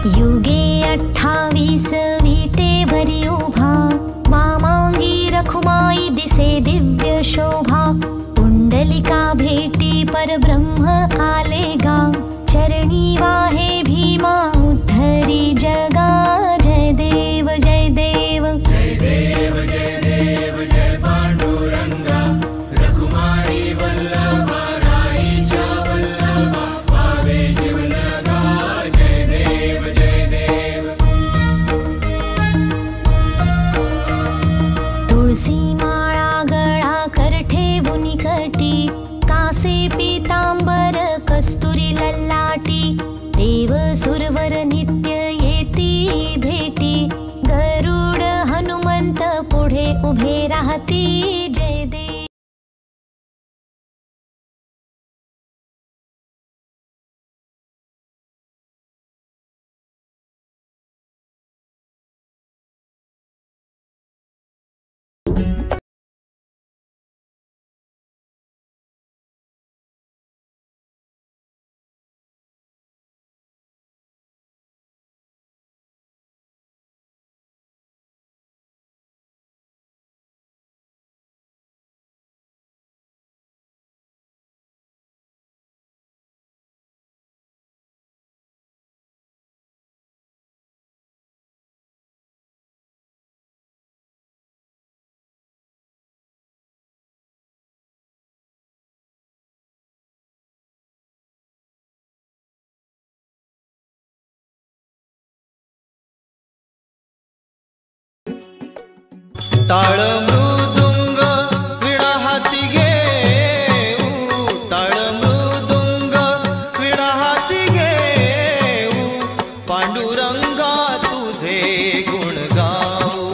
युगे 28 विटेवरी उभा, वामांगी रखुमाई दिसे दिव्य शोभा। पुंडलिका भेटी परब्रह्म आलेगा, चरणी वाहे भीमा उद्धरी जगा। जय देव जय देव जय देव जय देव जय पांडुरंगा, रखुमाई वल्लभा राईच्या वल्लभा, पावे जीवनगा। जय देव जय देव। तुळसी माळा गळा कर ठेवून कटी, कासे पीतांबर कस्तुरी ललाटी। देव सुरवर नित्य येती भेटी, गरुड हनुमंत पुढे उभे राहती। जय देव। टाळ मृदुंग विणा हाती घेऊ, टाळ मृदुंग विणा हाती घेऊ, पांडुरंगा तुझे गुण गाऊ।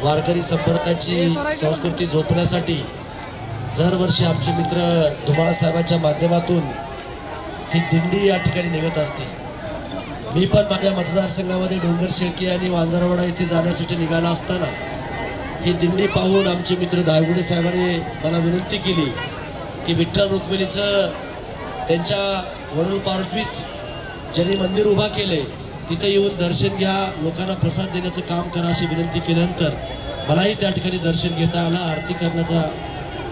वारकरी संप्रदायाची संस्कृती जोपण्यासाठी दरवर्षी आमचे मित्र धुमाळ साहेबांच्या माध्यमातून ही दिंडी या ठिकाणी निघत असते। मी पण माझ्या मतदारसंघामध्ये डोंगर शेळकी आणि वांजरवाडा येथे जाण्यासाठी निघाला असताना ही दिंडी पाहून आमचे मित्र दायगुडे साहेबांनी मला विनंती केली की विठ्ठल रुक्मिणीचं त्यांच्या वडूल पार्थित ज्यांनी मंदिर उभा केले तिथे येऊन दर्शन घ्या, लोकांना प्रसाद देण्याचं काम करा अशी विनंती केल्यानंतर मलाही त्या ठिकाणी दर्शन घेता आला, आरती करण्याचा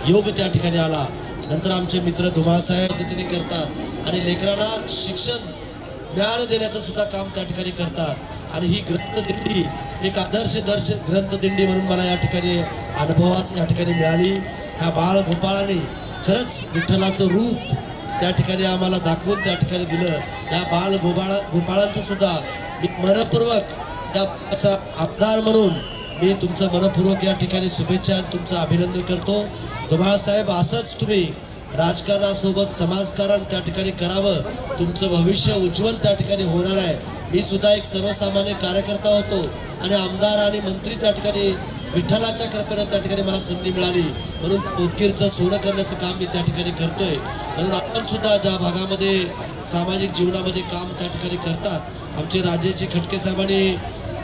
योग त्या ठिकाणी आला। नंतर आमचे मित्र धुमाळ साहेब पद्धतीने करतात आणि लेकरांना शिक्षण ज्ञान देण्याचं सुद्धा काम त्या ठिकाणी करतात आणि ही ग्रंथ दिंडी एक आदर्श ग्रंथ दिंडी म्हणून मला या ठिकाणी अनुभवाच या ठिकाणी मिळाली। ह्या बाळ गोपाळाने खरंच विठ्ठलाचं रूप त्या ठिकाणी आम्हाला दाखवून त्या ठिकाणी दिलं। या बाळ गोपाळांचं सुद्धा मी मनपूर्वक त्याचा आमदार म्हणून मी तुमचं मनपूर्वक या ठिकाणी शुभेच्छा तुमचं अभिनंदन करतो। धुमाळ साहेब असंच तुम्ही राजकारणासोबत समाजकारण त्या ठिकाणी करावं, तुमचं भविष्य उज्ज्वल त्या ठिकाणी होणार आहे। मी सुद्धा एक सर्वसामान्य कार्यकर्ता होतो आणि आमदार आणि मंत्री त्या ठिकाणी विठ्ठलाच्या कृपेने त्या ठिकाणी मला संधी मिळाली म्हणून उदगीरचं सोनं करण्याचं काम मी त्या ठिकाणी करतोय। म्हणून आपण सुद्धा ज्या भागामध्ये सामाजिक जीवनामध्ये काम त्या ठिकाणी करतात आमचे राजेजी खटके साहेबांनी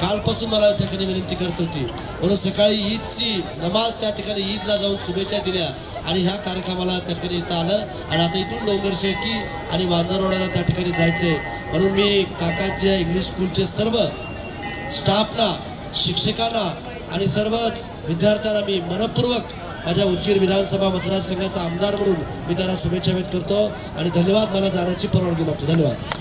कालपासून मला त्या ठिकाणी विनंती करत होती म्हणून सकाळी ईदची नमाज त्या ठिकाणी ईदला जाऊन शुभेच्छा दिल्या आणि ह्या कार्यक्रमाला त्या ठिकाणी इथं आलं आणि आता इथून डोंगर शेळकी आणि वांजरवाड्याला त्या ठिकाणी जायचंय म्हणून मी काकाच्या इंग्लिश स्कूलचे सर्व स्टाफना, शिक्षकांना आणि सर्वच विद्यार्थ्यांना मी मनपूर्वक माझ्या उदगीर विधानसभा मतदारसंघाचा आमदार म्हणून मी त्यांना शुभेच्छा व्यक्त करतो आणि धन्यवाद। मला जाण्याची परवानगी मागतो। धन्यवाद।